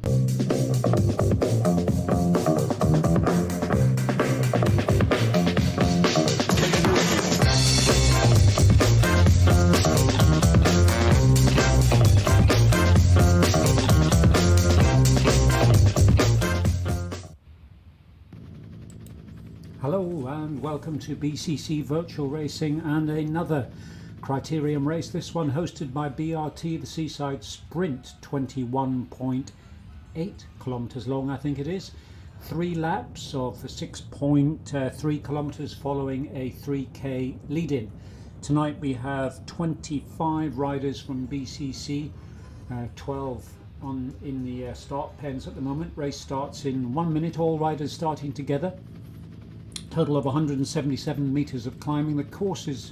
Hello and welcome to BCC Virtual Racing and another Criterium race, this one hosted by BRT, the Seaside Sprint, 21.8 kilometres long I think it is. 3 laps of 6.3 kilometres following a 3k lead-in. Tonight we have 25 riders from BCC, 12 in the start pens at the moment. Race starts in 1 minute, all riders starting together. Total of 177 metres of climbing. The course is,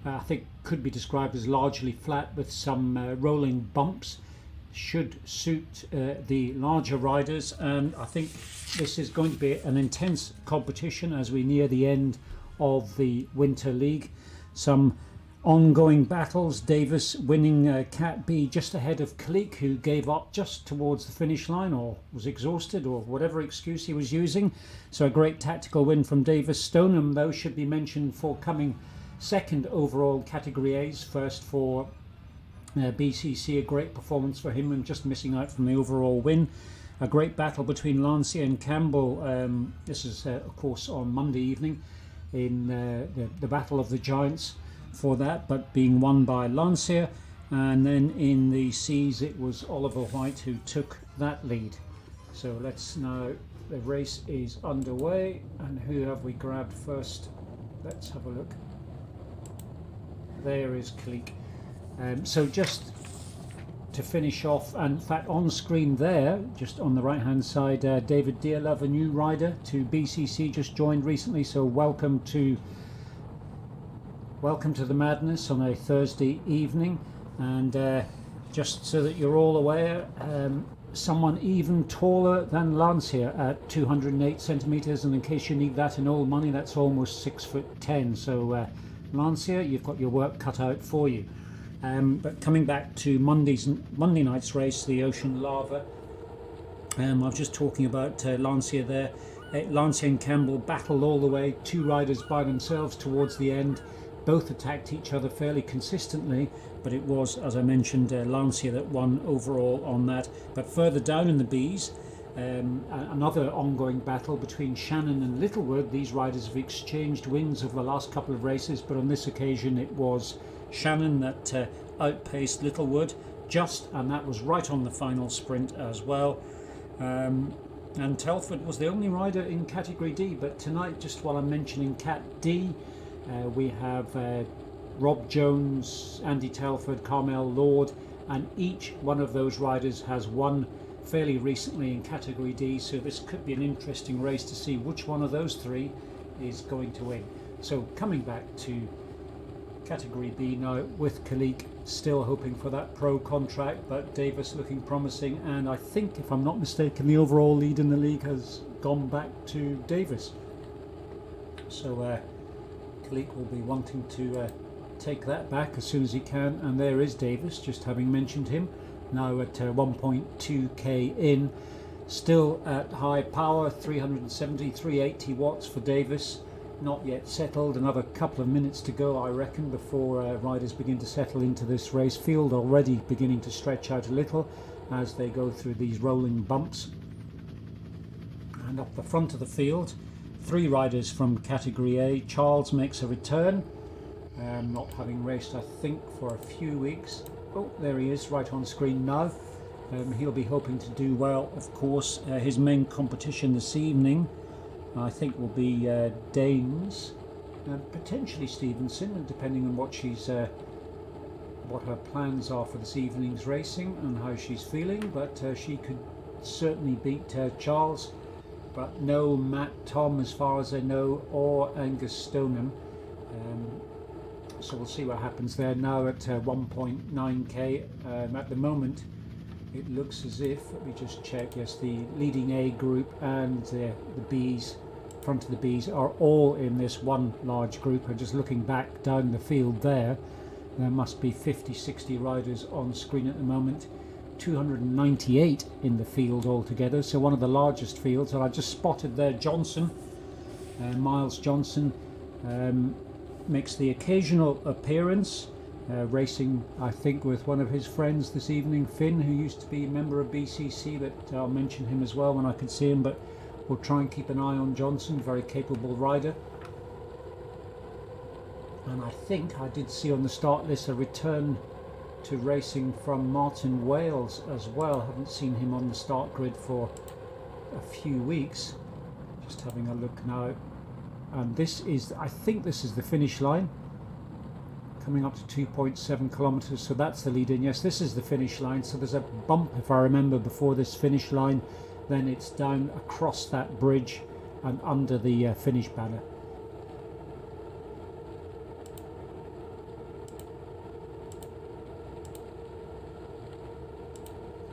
I think, could be described as largely flat with some rolling bumps. Should suit the larger riders, and I think this is going to be an intense competition as we near the end of the Winter League. Some ongoing battles. Davis winning Cat B just ahead of Kalik, who gave up just towards the finish line or was exhausted or whatever excuse he was using. So a great tactical win from Davis. Stoneham, though, should be mentioned for coming second overall Category A's, first for BCC. A great performance for him and just missing out from the overall win. A great battle between Lancia and Campbell. This is of course on Monday evening in the Battle of the Giants for that, but being won by Lancia. And then in the C's it was Oliver White who took that lead. So let's now, the race is underway, and who have we grabbed first? Let's have a look. There is Kalik. So just to finish off, and in fact on screen there, just on the right hand side, David Dearlove, a new rider to BCC, just joined recently, so welcome to the madness on a Thursday evening. And just so that you're all aware, someone even taller than Lancia at 208 centimetres, and in case you need that in old money, that's almost 6'10". So Lancia, you've got your work cut out for you. But coming back to Monday night's race, the Ocean Lava, I was just talking about Lancia there. Lancia and Campbell battled all the way, 2 riders by themselves towards the end. Both attacked each other fairly consistently, but it was, as I mentioned, Lancia that won overall on that. But further down in the Bs, another ongoing battle between Shannon and Littlewood. These riders have exchanged wins over the last couple of races, but on this occasion it was Shannon that outpaced Littlewood just, and that was right on the final sprint as well. And Telford was the only rider in Category D, but tonight, just while I'm mentioning Cat D, we have Rob Jones, Andy Telford, Carmel Lord, and each one of those riders has won fairly recently in Category D, so this could be an interesting race to see which one of those 3 is going to win. So coming back to Category B now, with Kalik still hoping for that pro contract, but Davis looking promising, and I think, if I'm not mistaken, the overall lead in the league has gone back to Davis. So Kalik will be wanting to take that back as soon as he can, and there is Davis, just having mentioned him, now at 1.2k in, still at high power, 370, 380 watts for Davis, not yet settled. Another couple of minutes to go, I reckon, before riders begin to settle into this race. Field already beginning to stretch out a little as they go through these rolling bumps. And up the front of the field, 3 riders from Category A. Charles makes a return, not having raced, I think, for a few weeks. Oh, there he is, right on screen now. He'll be hoping to do well, of course. His main competition this evening, I think, will be Danes, potentially Stevenson, depending on what her plans are for this evening's racing and how she's feeling. But she could certainly beat Charles. But no Matt Tom, as far as I know, or Angus Stoneham. So we'll see what happens there. Now at 1.9k. At the moment, it looks as if, let me just check, yes, the leading A group and the Bs, front of the Bs, are all in this one large group. And just looking back down the field there must be 50-60 riders on screen at the moment. 298 in the field altogether, so one of the largest fields. And I just spotted there Johnson, Miles Johnson, makes the occasional appearance, racing I think with one of his friends this evening, Finn, who used to be a member of BCC, but I'll mention him as well when I can see him. But we'll try and keep an eye on Johnson, very capable rider. And I think I did see on the start list a return to racing from Martin Wales as well. Haven't seen him on the start grid for a few weeks. Just having a look now, and this is, I think this is the finish line, coming up to 2.7 kilometers, so that's the lead in. Yes, this is the finish line, so there's a bump, if I remember, before this finish line, then it's down across that bridge and under the finish banner.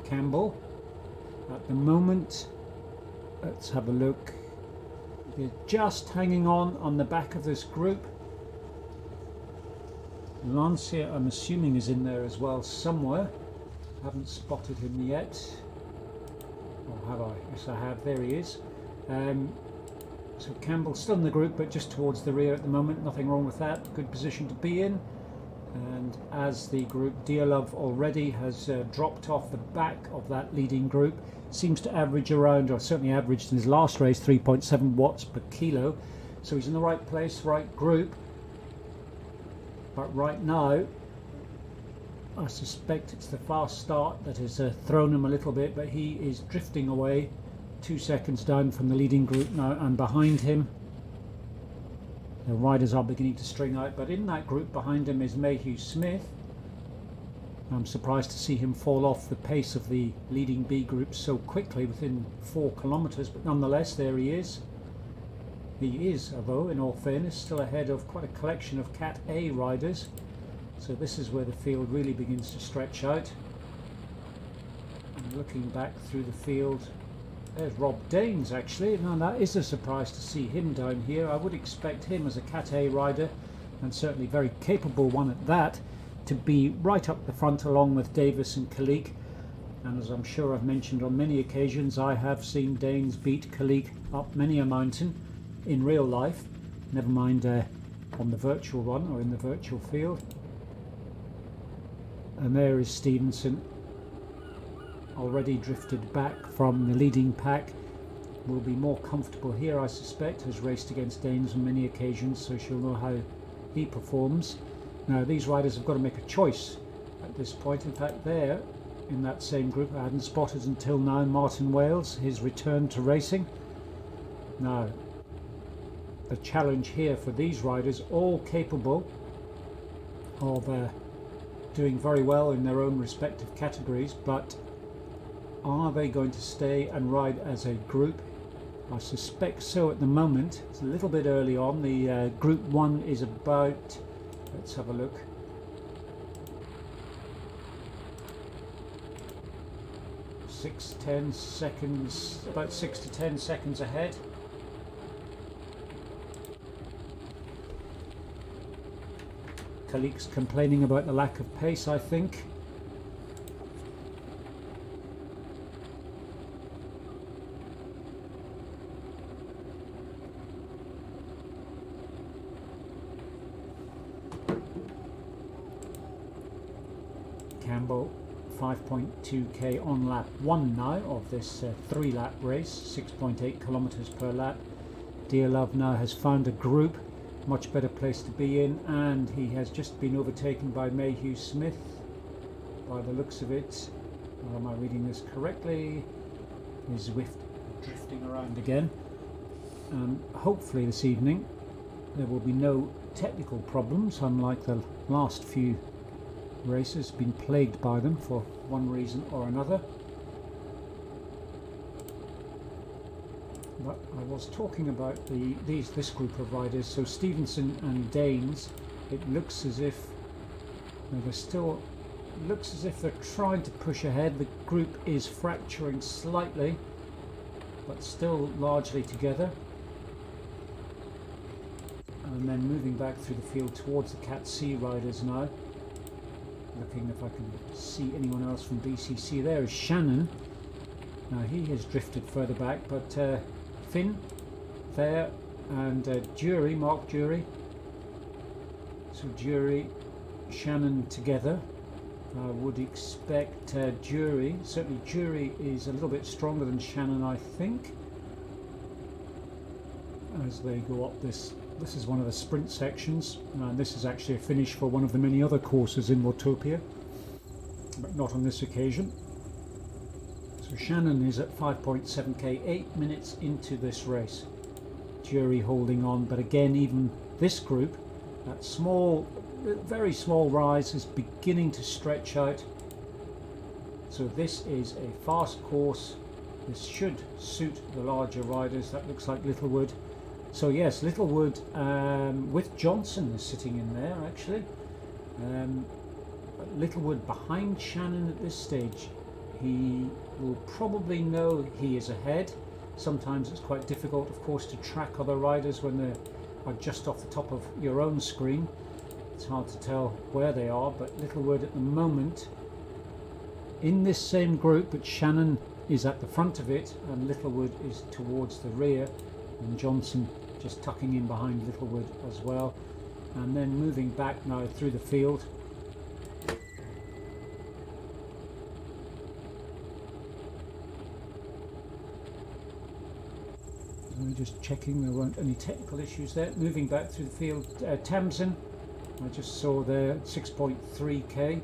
Campbell at the moment, let's have a look, they're just hanging on the back of this group. Lancia, I'm assuming, is in there as well somewhere. Haven't spotted him yet, or have I? Yes, I have. There he is. So Campbell still in the group, but just towards the rear at the moment. Nothing wrong with that, good position to be in. And as the group, Dear Love already has dropped off the back of that leading group, seems to average around, or certainly averaged in his last race, 3.7 watts per kilo. So he's in the right place, right group. But right now, I suspect it's the fast start that has thrown him a little bit, but he is drifting away, 2 seconds down from the leading group now, and behind him the riders are beginning to string out, but in that group behind him is Mayhew Smith. I'm surprised to see him fall off the pace of the leading B group so quickly within 4 kilometers, but nonetheless there he is. He is, although in all fairness, still ahead of quite a collection of Cat A riders, so this is where the field really begins to stretch out. And looking back through the field, there's Rob Daines actually. Now that is a surprise to see him down here. I would expect him as a Cat A rider, and certainly very capable one at that, to be right up the front along with Davis and Kalik. And as I'm sure I've mentioned on many occasions, I have seen Daines beat Kalik up many a mountain in real life, never mind on the virtual run or in the virtual field. And there is Stevenson, already drifted back from the leading pack, will be more comfortable here I suspect, has raced against Daines on many occasions, so she'll know how he performs. Now these riders have got to make a choice at this point. In fact, there in that same group I hadn't spotted until now Martin Wales, his return to racing. Now the challenge here for these riders, all capable of doing very well in their own respective categories, but are they going to stay and ride as a group? I suspect so at the moment. It's a little bit early on. The group 1 is about, let's have a look, about 6 to 10 seconds ahead. Kalik's complaining about the lack of pace, I think. Campbell 5.2k on lap 1 now of this 3-lap race, 6.8 kilometers per lap. Dear Love now has found a group, much better place to be in, and he has just been overtaken by Mayhew Smith by the looks of it. Am I reading this correctly? Is Zwift drifting around again? Hopefully this evening there will be no technical problems, unlike the last few races, been plagued by them for one reason or another. But I was talking about this group of riders. So Stevenson and Daines, it looks as if they're trying to push ahead. The group is fracturing slightly, but still largely together. And then moving back through the field towards the Cat C riders now. Looking if I can see anyone else from BCC. There is Shannon. Now he has drifted further back, but Finn there and Jury, Mark Jury. So Jury, Shannon together. I would expect Jury, certainly Jury is a little bit stronger than Shannon, I think, as they go up this. This is one of the sprint sections, and this is actually a finish for one of the many other courses in Watopia, but not on this occasion. So Shannon is at 5.7k, 8 minutes into this race. Jury holding on, but again, even this group, that small, very small rise is beginning to stretch out. So this is a fast course. This should suit the larger riders. That looks like Littlewood. So yes, Littlewood with Johnson is sitting in there actually. Littlewood behind Shannon at this stage. He will probably know he is ahead. Sometimes it's quite difficult, of course, to track other riders when they are just off the top of your own screen. It's hard to tell where they are, but Littlewood at the moment in this same group, but Shannon is at the front of it and Littlewood is towards the rear, and Johnson just tucking in behind Littlewood as well, and then moving back now through the field. I'm just checking there weren't any technical issues there. Moving back through the field, Tamsin, I just saw there 6.3k,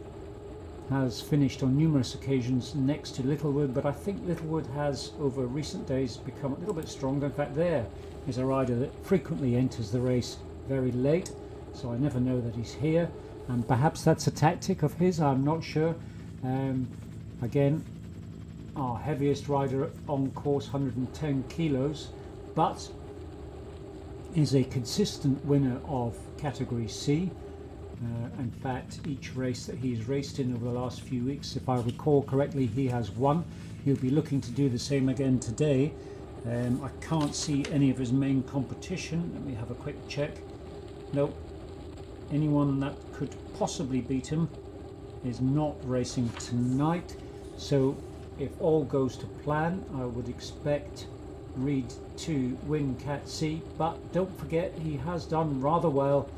has finished on numerous occasions next to Littlewood, but I think Littlewood has over recent days become a little bit stronger. In fact, there is a rider that frequently enters the race very late, so I never know that he's here, and perhaps that's a tactic of his, I'm not sure. Again, our heaviest rider on course, 110 kilos, but is a consistent winner of category C. In fact, each race that he's raced in over the last few weeks, if I recall correctly, he has won. He'll be looking to do the same again today. I can't see any of his main competition. Let me have a quick check. Nope. Anyone that could possibly beat him is not racing tonight. So if all goes to plan, I would expect Reed to win Cat C, but don't forget he has done rather well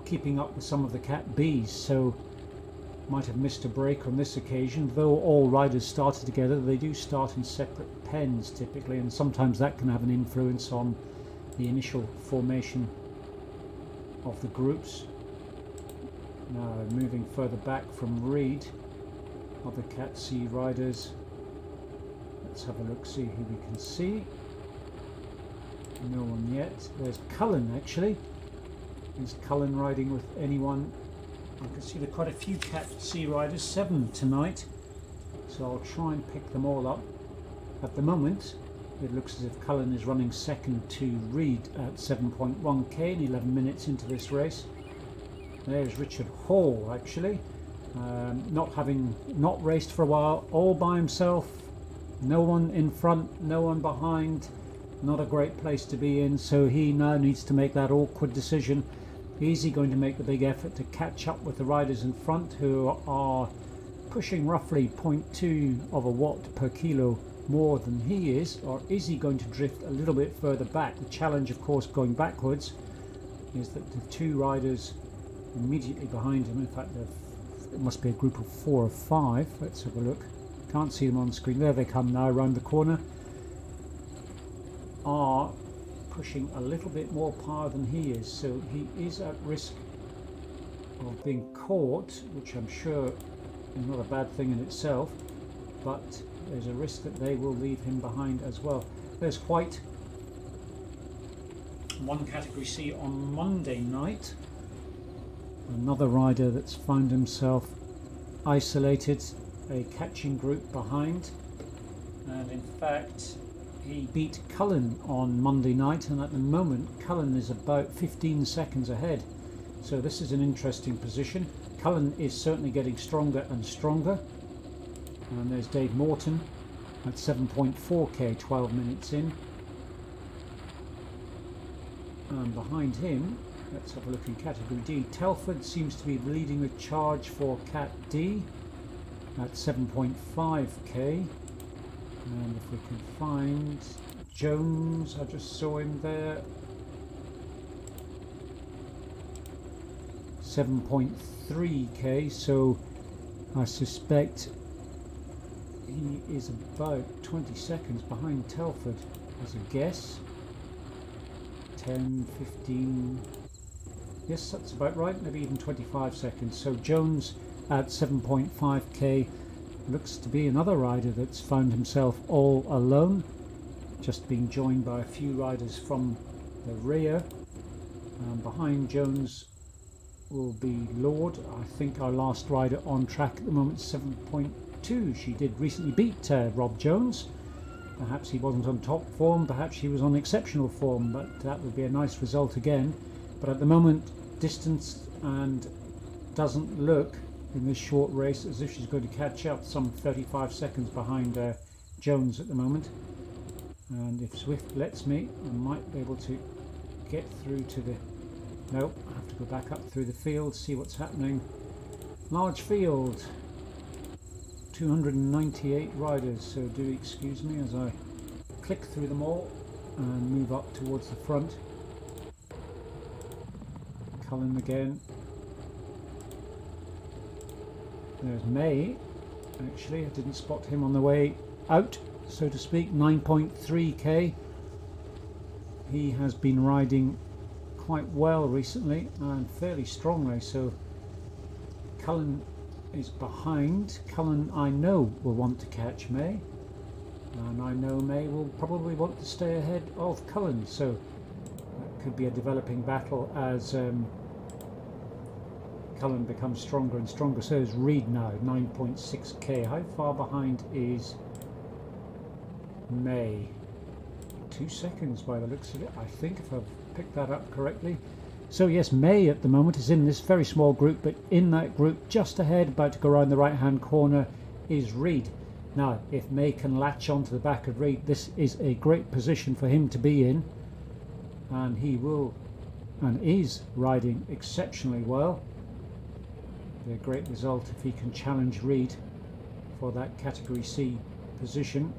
keeping up with some of the Cat Bs, so might have missed a break on this occasion. Though all riders started together, they do start in separate pens typically, and sometimes that can have an influence on the initial formation of the groups. Now moving further back from Reed, other Cat C riders. Let's have a look, see who we can see. No one yet. There's Cullen actually. Is Cullen riding with anyone? I can see there are quite a few Cat C riders, 7 tonight. So I'll try and pick them all up. At the moment, it looks as if Cullen is running second to Reed at 7.1k and 11 minutes into this race. There's Richard Hall actually, not raced for a while, all by himself. No one in front, no one behind, not a great place to be in, so he now needs to make that awkward decision. Is he going to make the big effort to catch up with the riders in front who are pushing roughly 0.2 of a watt per kilo more than he is, or is he going to drift a little bit further back? The challenge, of course, going backwards is that the 2 riders immediately behind him, in fact it must be a group of 4 or 5, let's have a look. Can't see them on screen. There they come now around the corner. Are pushing a little bit more power than he is, so he is at risk of being caught, which I'm sure is not a bad thing in itself, but there's a risk that they will leave him behind as well. There's White, one category C on Monday night, another rider that's found himself isolated, a catching group behind, and in fact he beat Cullen on Monday night, and at the moment Cullen is about 15 seconds ahead, so this is an interesting position. Cullen is certainly getting stronger and stronger, and there's Dave Morton at 7.4k, 12 minutes in, and behind him Let's have a look in category D. Telford seems to be leading the charge for Cat D at 7.5k. And if we can find Jones, I just saw him there. 7.3k, so I suspect he is about 20 seconds behind Telford as a guess. 10, 15, yes, that's about right, maybe even 25 seconds. So Jones at 7.5k looks to be another rider that's found himself all alone, just being joined by a few riders from the rear. Behind Jones will be Lord. I think our last rider on track at the moment is 7.2. She did recently beat Rob Jones. Perhaps he wasn't on top form, perhaps he was on exceptional form, but that would be a nice result again. But at the moment, distanced, and doesn't look in this short race as if she's going to catch up, some 35 seconds behind Jones at the moment. And if Zwift lets me, I might be able to get through to the... Nope, I have to go back up through the field, see what's happening. Large field. 298 riders, so do excuse me as I click through them all and move up towards the front. Cullen again. There's May. Actually, I didn't spot him on the way out, so to speak. 9.3k. He has been riding quite well recently and fairly strongly, so Cullen is behind. Cullen, I know, will want to catch May, and I know May will probably want to stay ahead of Cullen, so that could be a developing battle as Cullen becomes stronger and stronger. So is Reed now, 9.6k. How far behind is May? 2 seconds by the looks of it, I think, if I've picked that up correctly. So yes, May at the moment is in this very small group, but in that group just ahead, about to go around the right hand corner, is Reed. Now if May can latch onto the back of Reed, this is a great position for him to be in, and he will and is riding exceptionally well. Be a great result if he can challenge Reed for that category C position.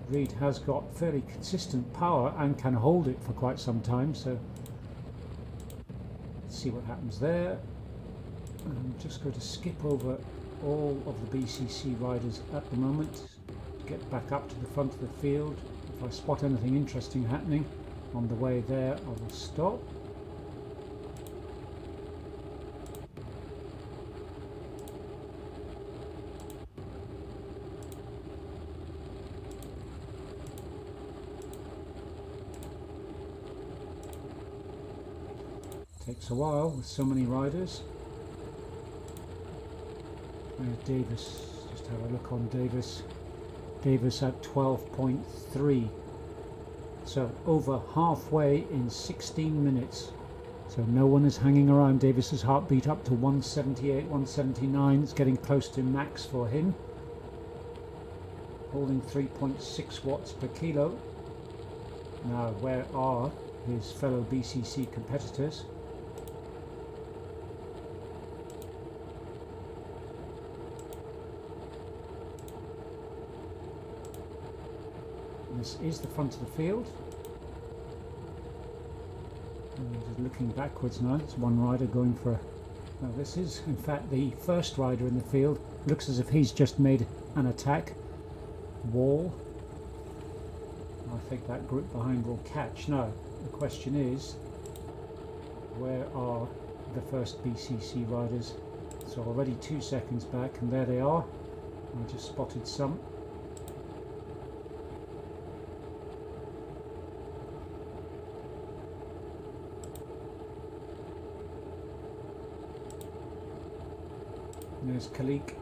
Reed has got fairly consistent power and can hold it for quite some time, so let's see what happens there. I'm just going to skip over all of the BCC riders at the moment, get back up to the front of the field. If I spot anything interesting happening on the way there, I will stop. Takes a while with so many riders. Davis, just have a look on Davis. Davis at 12.3. So over halfway in 16 minutes. So no one is hanging around. Davis's heartbeat up to 178, 179. It's getting close to max for him. Holding 3.6 watts per kilo. Now where are his fellow BCC competitors? This is the front of the field. And looking backwards now, it's one rider going for... Well, this is in fact the first rider in the field. Looks as if he's just made an attack. Wall. I think that group behind will catch. Now, the question is, where are the first BCC riders? So already 2 seconds back, and there they are. I just spotted some. There's Kalik,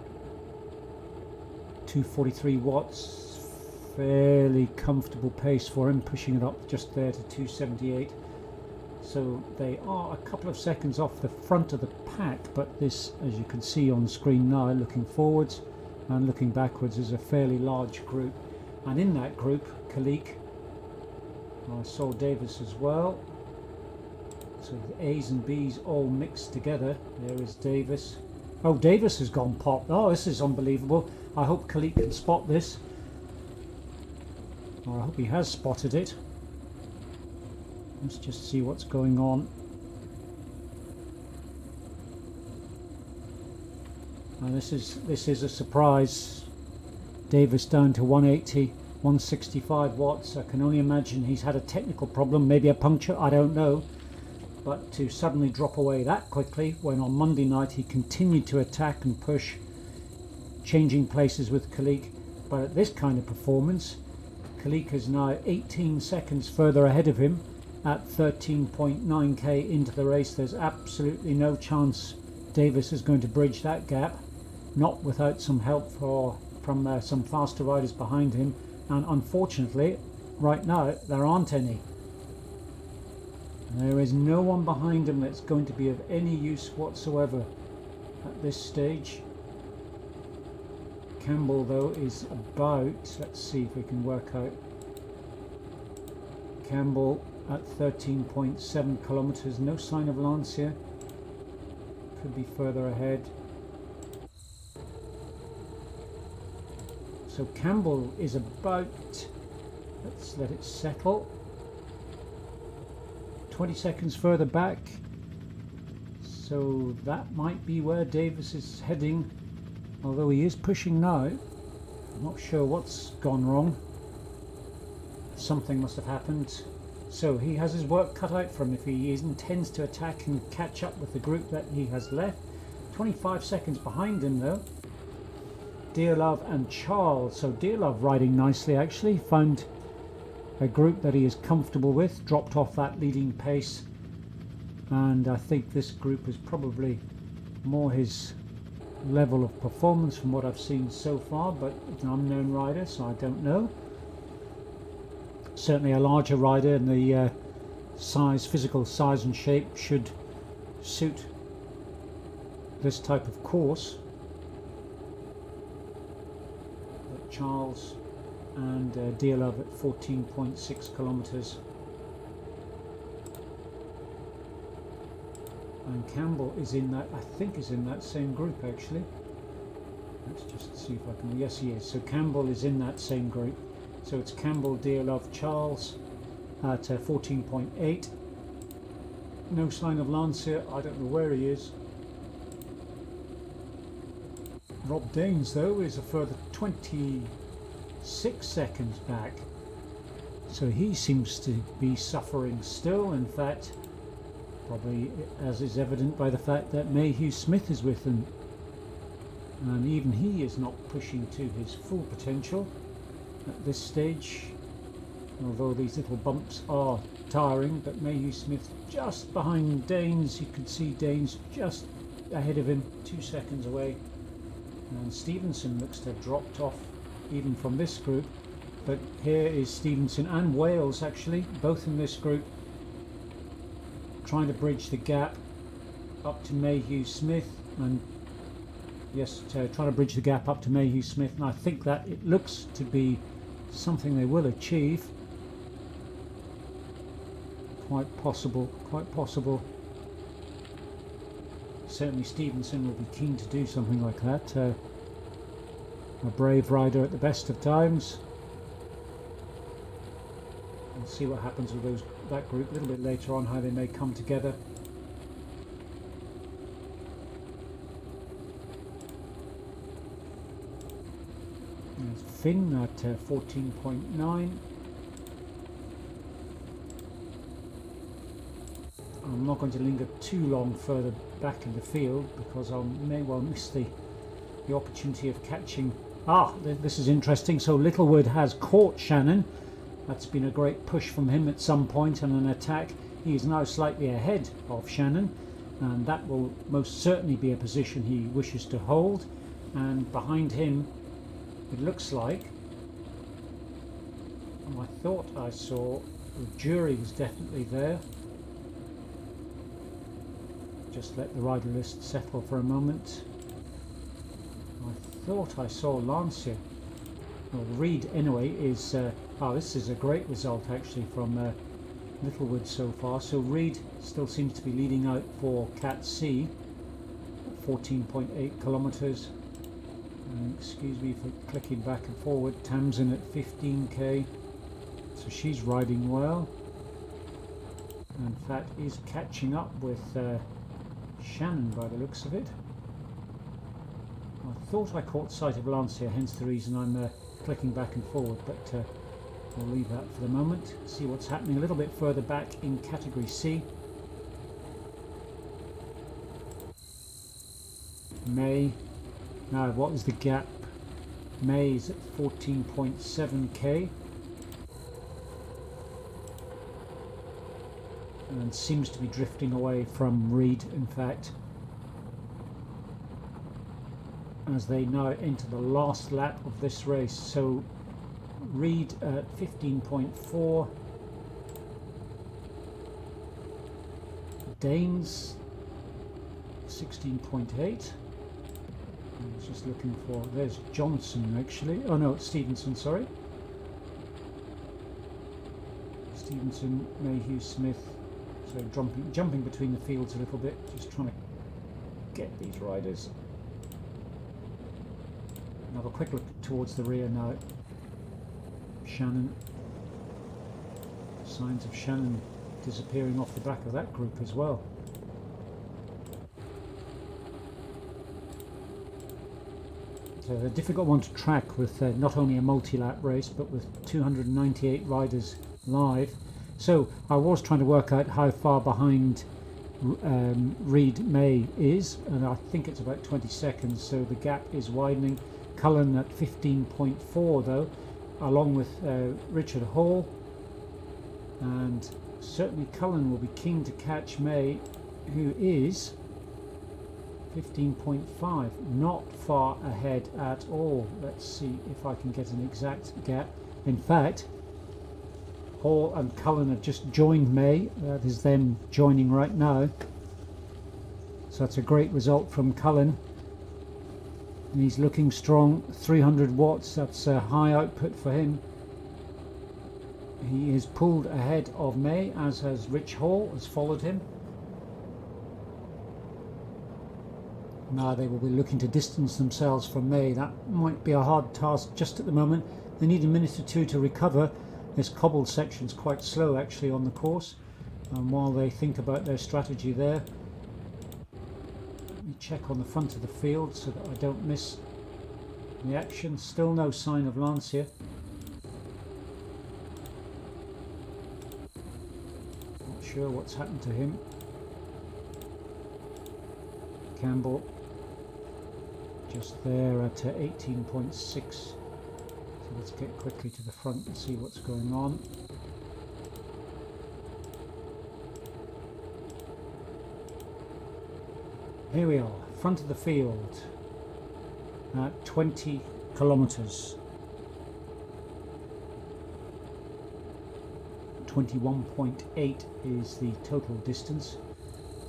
243 watts, fairly comfortable pace for him, pushing it up just there to 278. So they are a couple of seconds off the front of the pack, but this, as you can see on screen now, looking forwards and looking backwards, is a fairly large group. And in that group, Kalik, I saw Davis as well. So the A's and B's all mixed together. There is Davis. Oh, Davis has gone pop. Oh, this is unbelievable. I hope Khalid can spot this. Or I hope he has spotted it. Let's just see what's going on. Now this is a surprise. Davis down to 180, 165 watts. I can only imagine he's had a technical problem, maybe a puncture, I don't know. But to suddenly drop away that quickly, when on Monday night he continued to attack and push, changing places with Khalid. But at this kind of performance, Khalid is now 18 seconds further ahead of him at 13.9k into the race. There's absolutely no chance Davis is going to bridge that gap, not without some help from some faster riders behind him, and unfortunately right now there aren't any. There is no one behind him that's going to be of any use whatsoever at this stage. Campbell though is about, let's see if we can work out, Campbell at 13.7 kilometers, no sign of Lance here, could be further ahead. So Campbell is about, let's let it settle, 20 seconds further back, so that might be where Davis is heading, although he is pushing now. I'm not sure what's gone wrong, something must have happened. So he has his work cut out for him if he intends to attack and catch up with the group that he has left. 25 seconds behind him though, Dearlove and Charles. So Dearlove riding nicely actually, found a group that he is comfortable with, dropped off that leading pace, and I think this group is probably more his level of performance from what I've seen so far, but it's an unknown rider, so I don't know. Certainly a larger rider, and the physical size and shape should suit this type of course. But Charles and Dearlove at 14.6 kilometers, and Campbell is in that, I think is in that same group actually. Let's just see if I can, yes he is. So Campbell is in that same group. So it's Campbell, Dearlove, Charles at 14.8. No sign of Lance here, I don't know where he is. Rob Daines though is a further 26 seconds back. So he seems to be suffering still. In fact, probably as is evident by the fact that Mayhew Smith is with him. And even he is not pushing to his full potential at this stage, although these little bumps are tiring. But Mayhew Smith just behind Daines, you could see Daines just ahead of him, 2 seconds away, and Stevenson looks to have dropped off even from this group. But here is Stevenson and Wales actually, both in this group, trying to bridge the gap up to Mayhew Smith, and yes, trying to bridge the gap up to Mayhew Smith, and I think that it looks to be something they will achieve. Quite possible, quite possible. Certainly Stevenson will be keen to do something like that. A brave rider at the best of times. We'll see what happens with that group a little bit later on, how they may come together. There's Finn at 14.9. I'm not going to linger too long further back in the field because I may well miss the opportunity of catching. This is interesting. So Littlewood has caught Shannon. That's been a great push from him at some point and an attack. He is now slightly ahead of Shannon, and that will most certainly be a position he wishes to hold. And behind him, it looks like, I thought I saw the jury was definitely there. Just let the rider list settle for a moment. I thought I saw Lance here. Well, Reed anyway is this is a great result actually from Littlewood so far. So Reed still seems to be leading out for Cat C, 14.8 kilometers. Excuse me for clicking back and forward. Tamsin at 15k, so she's riding well. And Fat is catching up with Shannon by the looks of it. I thought I caught sight of Lance here, hence the reason I'm clicking back and forward, but we'll leave that for the moment. See what's happening a little bit further back in category C. May. Now, what is the gap? May is at 14.7k and seems to be drifting away from Reed, in fact, as they now enter the last lap of this race. So Reed at 15.4, Danes 16.8. I was just looking for, there's Johnson actually, oh no, it's Stevenson, sorry. Stevenson, Mayhew, Smith, so jumping between the fields a little bit, just trying to get these riders. Have a quick look towards the rear now. Shannon, signs of Shannon disappearing off the back of that group as well. So a difficult one to track with not only a multi-lap race but with 298 riders live. So I was trying to work out how far behind Reed May is, and I think it's about 20 seconds, so the gap is widening. Cullen at 15.4 though, along with Richard Hall, and certainly Cullen will be keen to catch May, who is 15.5, not far ahead at all. Let's see if I can get an exact gap. In fact, Hall and Cullen have just joined May. That is them joining right now. So that's a great result from Cullen. And he's looking strong. 300 watts, that's a high output for him. He is pulled ahead of May, as has Rich Hall, has followed him. Now they will be looking to distance themselves from May. That might be a hard task just at the moment. They need a minute or two to recover. This cobbled section's quite slow actually on the course. And while they think about their strategy there, let me check on the front of the field so that I don't miss the action. Still no sign of Lance here. Not sure what's happened to him. Campbell just there at 18.6. So let's get quickly to the front and see what's going on. Here we are, front of the field at 20 kilometers. 21.8 is the total distance.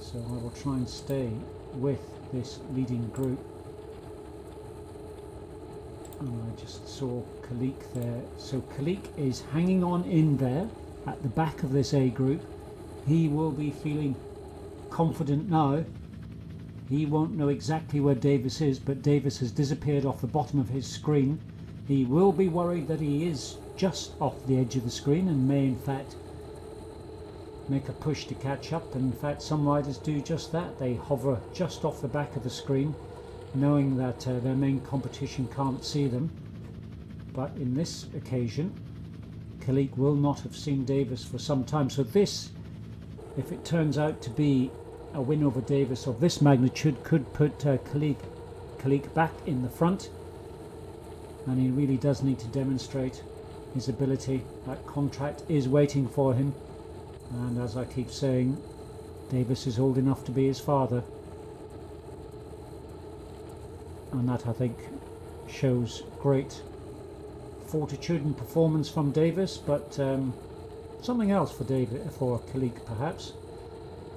So I will try and stay with this leading group. And I just saw Khalik there. So Khalik is hanging on in there at the back of this A group. He will be feeling confident now. He won't know exactly where Davis is, but Davis has disappeared off the bottom of his screen. He will be worried that he is just off the edge of the screen and may in fact make a push to catch up. And in fact some riders do just that. They hover just off the back of the screen, knowing that their main competition can't see them. But in this occasion Khalik will not have seen Davis for some time. So this, if it turns out to be a win over Davis of this magnitude, could put Khalik back in the front, and he really does need to demonstrate his ability. That contract is waiting for him, and as I keep saying, Davis is old enough to be his father, and that I think shows great fortitude and performance from Davis, but something else for Khalik perhaps.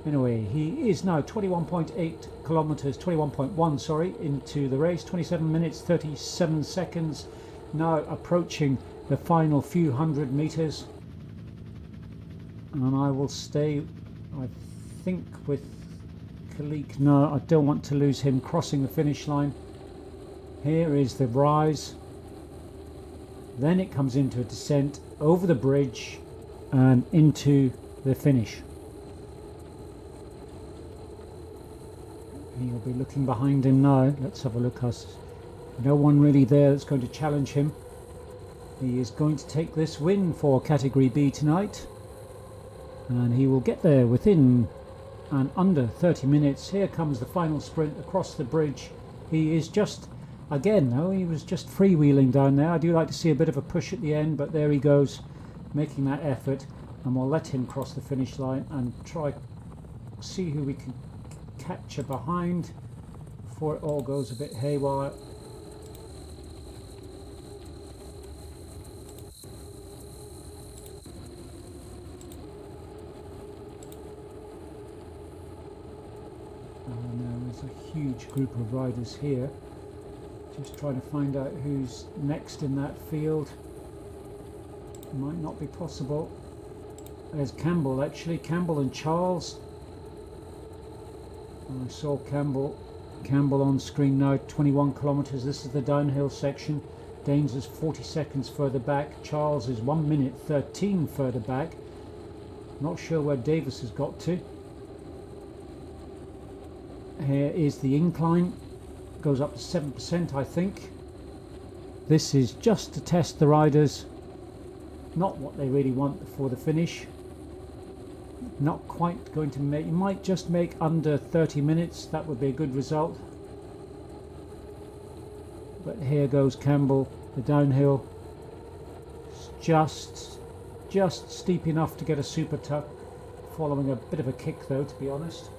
Anyway, he is now 21.8 kilometers, 21.1 sorry, into the race. 27 minutes 37 seconds, now approaching the final few hundred meters. and I will stay, I think, with Kalik. No, I don't want to lose him crossing the finish line. Here is the rise, then it comes into a descent over the bridge and into the finish. He'll be looking behind him now. Let's have a look. No one really there that's going to challenge him. He is going to take this win for Category B tonight, and he will get there within and under 30 minutes. Here comes the final sprint across the bridge. He is just, again though, he was just freewheeling down there. I do like to see a bit of a push at the end, but there he goes, making that effort, and we'll let him cross the finish line and try see who we can capture behind before it all goes a bit haywire. And there's a huge group of riders here. Just trying to find out who's next in that field. Might not be possible. There's Campbell, actually. Campbell and Charles. I saw Campbell on screen now. 21 kilometers. This is the downhill section. Danes is 40 seconds further back. Charles is 1 minute 13 further back. Not sure where Davis has got to. Here is the incline. Goes up to 7%, I think. This is just to test the riders. Not what they really want for the finish. Not quite going to make, you might just make under 30 minutes, that would be a good result. But here goes Campbell, the downhill. It's just steep enough to get a super tuck, following a bit of a kick though, to be honest.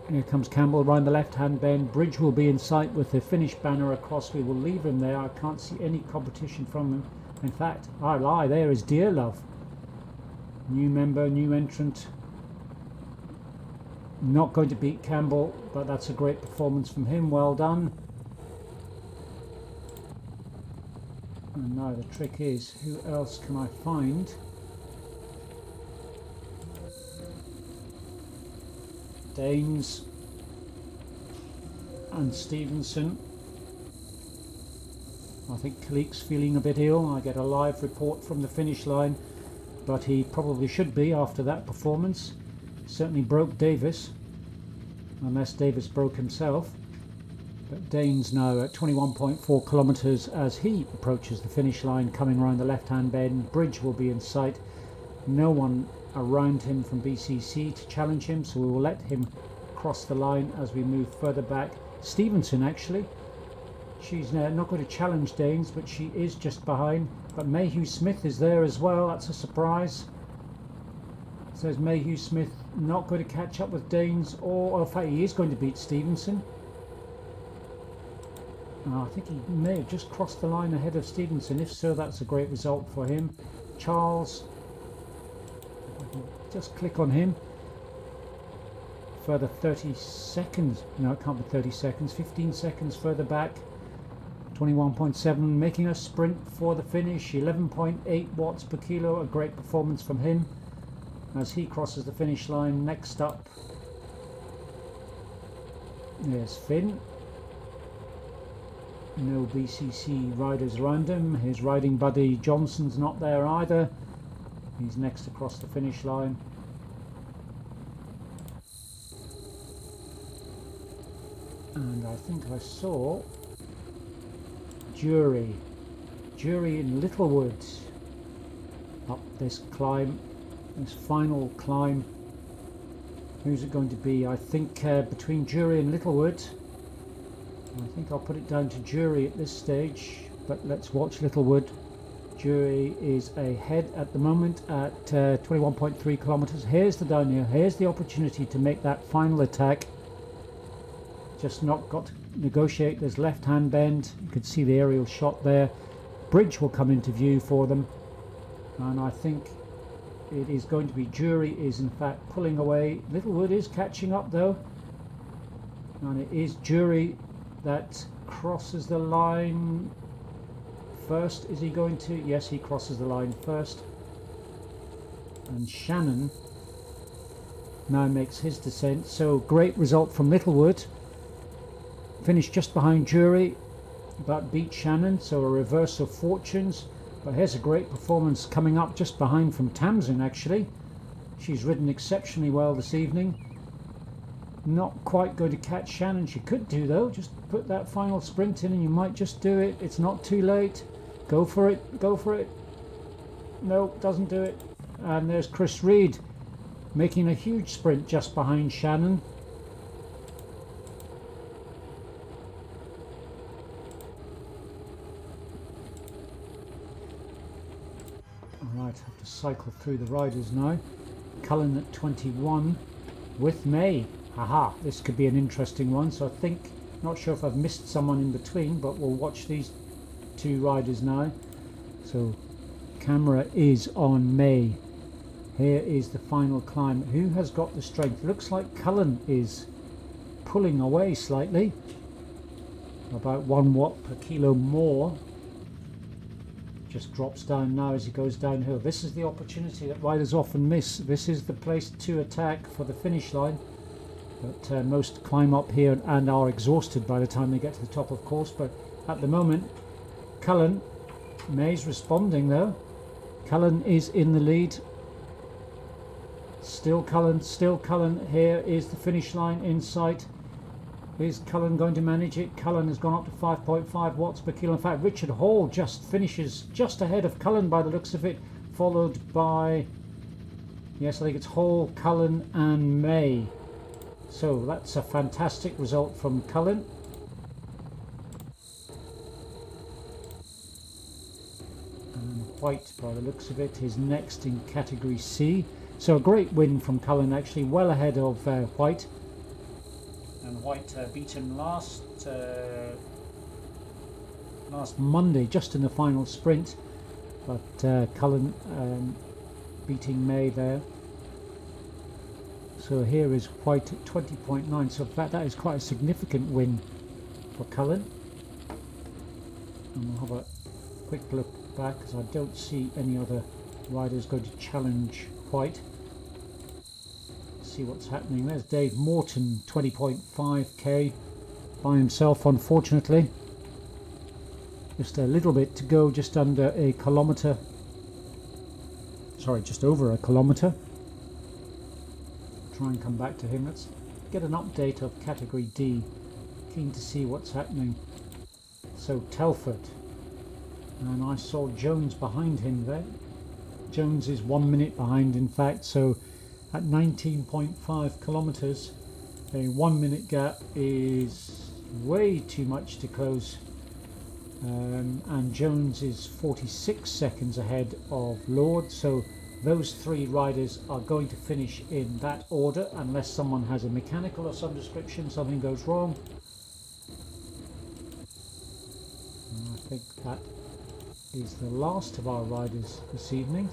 Here comes Campbell around the left hand bend. Bridge will be in sight with the finish banner across. We will leave him there. I can't see any competition from him. In fact, I lie, there is Dear Love. New member, new entrant. Not going to beat Campbell, but that's a great performance from him. Well done. And now the trick is, who else can I find? Danes and Stevenson. I think Kalik's feeling a bit ill. I get a live report from the finish line, but he probably should be after that performance. Certainly broke Davis, unless Davis broke himself. But Danes now at 21.4 kilometers as he approaches the finish line, coming around the left hand bend. Bridge will be in sight. No one around him from BCC to challenge him, so we will let him cross the line as we move further back. Stevenson, actually, she's not going to challenge Danes, but she is just behind. But Mayhew Smith is there as well. That's a surprise. Says Mayhew Smith not going to catch up with Danes, or in fact he is going to beat Stevenson. I think he may have just crossed the line ahead of Stevenson. If so, that's a great result for him. Charles, just click on him. Further 30 seconds, no it can't be 30 seconds, 15 seconds further back. 21.7, making a sprint for the finish. 11.8 watts per kilo, a great performance from him as he crosses the finish line. Next up, there's Finn. No BCC riders around him. His riding buddy Johnson's not there either. He's next across the finish line. And I think I saw Jury in Littlewood up this climb, this final climb. Who's it going to be? I think between Jury and Littlewood. I think I'll put it down to Jury at this stage, but let's watch Littlewood. Jury is ahead at the moment at 21.3 kilometers. Here's the downhill. Here's the opportunity to make that final attack. Just not got to negotiate this left hand bend. You could see the aerial shot there. Bridge will come into view for them, and I think it is going to be Jury is in fact pulling away. Littlewood is catching up though, and it is Jury that crosses the line first. Is he going to? Yes, he crosses the line first. and Shannon now makes his descent. So great result from Littlewood. Finished just behind Jury, but beat Shannon, so a reverse of fortunes. But here's a great performance coming up just behind from Tamsin actually. She's ridden exceptionally well this evening. Not quite going to catch Shannon. She could do though. Just put that final sprint in and you might just do it. It's not too late. Go for it. Go for it. No, doesn't do it. And there's Chris Reed making a huge sprint just behind Shannon. Alright, I have to cycle through the riders now. Cullen at 21 with May. Haha, this could be an interesting one. So I think, not sure if I've missed someone in between, but we'll watch these two riders now. So camera is on May. Here is the final climb. Who has got the strength? Looks like Cullen is pulling away slightly. About 1 watt per kilo more. Just drops down now as he goes downhill. This is the opportunity that riders often miss. This is the place to attack for the finish line. But most climb up here and are exhausted by the time they get to the top, of course. But at the moment, Cullen, May's responding though. Cullen is in the lead. Still Cullen, still Cullen. Here is the finish line in sight. Is Cullen going to manage it? Cullen has gone up to 5.5 watts per kilo. In fact, Richard Hall just finishes just ahead of Cullen by the looks of it, followed by, yes, I think it's Hall, Cullen and May. So that's a fantastic result from Cullen. And White, by the looks of it, is next in category C. So a great win from Cullen, actually, well ahead of White. And White beat him last Monday, just in the final sprint. But Cullen beating May there. So here is White at 20.9. So in fact, that is quite a significant win for Cullen. And we'll have a quick look back, because I don't see any other riders going to challenge White. See what's happening. There's Dave Morton, 20.5k by himself, unfortunately. Just a little bit to go, just under a kilometre. Sorry, just over a kilometre. Try and come back to him. Let's get an update of category D. Keen to see what's happening. So Telford, and I saw Jones behind him there. Jones is 1 minute behind, in fact, so at 19.5 kilometres, a 1 minute gap is way too much to close. And Jones is 46 seconds ahead of Lord, so those three riders are going to finish in that order unless someone has a mechanical of some description, something goes wrong. And I think that is the last of our riders this evening.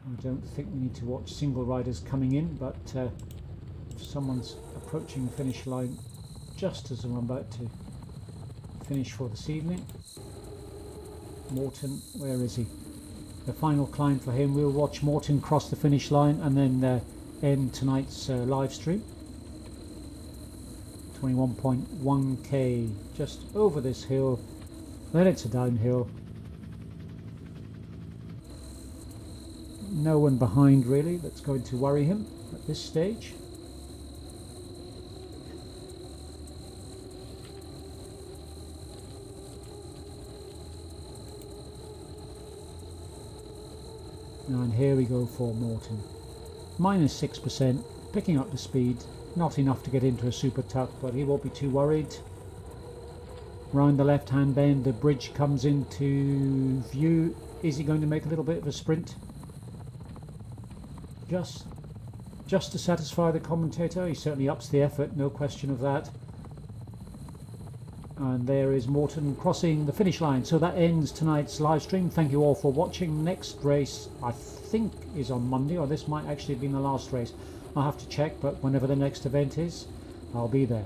I don't think we need to watch single riders coming in, but if someone's approaching the finish line just as I'm about to finish for this evening. Morton, where is he? The final climb for him. We'll watch Morton cross the finish line and then end tonight's live stream. 21.1k, just over this hill, then it's a downhill. No one behind really that's going to worry him at this stage. And here we go for Morton. Minus 6%, picking up the speed. Not enough to get into a super tuck, but he won't be too worried. Round the left hand bend, the bridge comes into view. Is he going to make a little bit of a sprint? Just to satisfy the commentator. He certainly ups the effort, no question of that. And there is Morton crossing the finish line. So that ends tonight's live stream. Thank you all for watching. Next race I think is on Monday, or this might actually have been the last race. I'll have to check, but whenever the next event is, I'll be there.